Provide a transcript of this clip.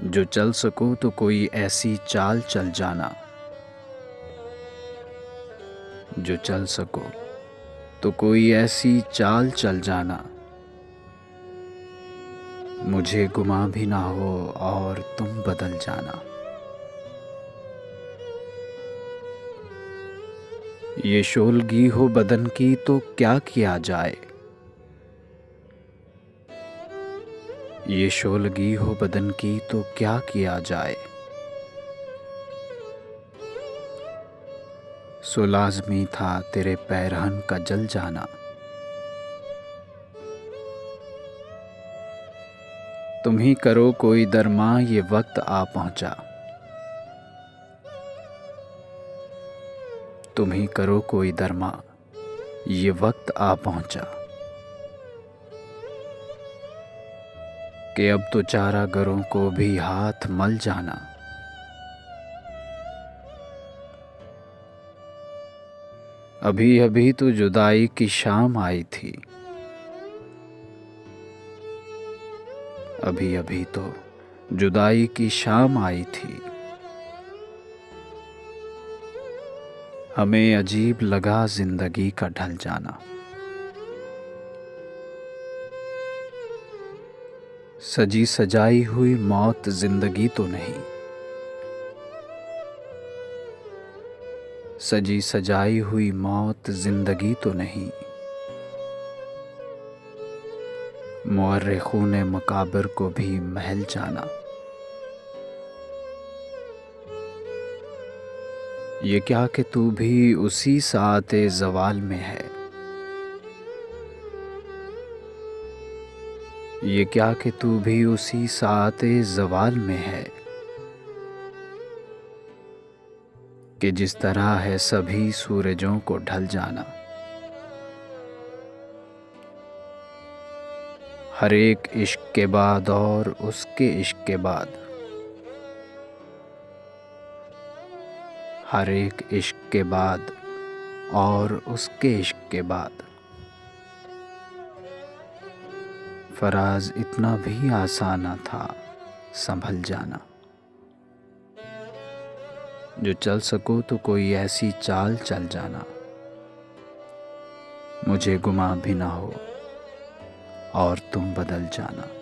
जो चल सको तो कोई ऐसी चाल चल जाना। जो चल सको तो कोई ऐसी चाल चल जाना। मुझे गुमा भी ना हो और तुम बदल जाना। ये शोलगी हो बदन की तो क्या किया जाए। ये शोलगी हो बदन की तो क्या किया जाए। सो लाज़मी था तेरे पैरहन का जल जाना। तुम ही करो कोई दरमां ये वक्त आ पहुंचा। तुम ही करो कोई दरमां ये वक्त आ पहुंचा। कि अब तो चारागरों को भी हाथ मल जाना। अभी अभी तो जुदाई की शाम आई थी। अभी अभी तो जुदाई की शाम आई थी। हमें अजीब लगा जिंदगी का ढल जाना। सजी सजाई हुई मौत जिंदगी तो नहीं। सजी सजाई हुई मौत जिंदगी तो नहीं। मुअर्रिखून मकाबिर को भी महल जाना। ये क्या कि तू भी उसी साते ज़वाल में है। ये क्या कि तू भी उसी साते ज़वाल में है। कि जिस तरह है सभी सूरजों को ढल जाना। हर एक इश्क के बाद और उसके इश्क के बाद। हर एक इश्क के बाद और उसके इश्क के बाद। फराज इतना भी आसान न था संभल जाना। जो चल सको तो कोई ऐसी चाल चल जाना। मुझे गुमा भी ना हो और तुम बदल जाना।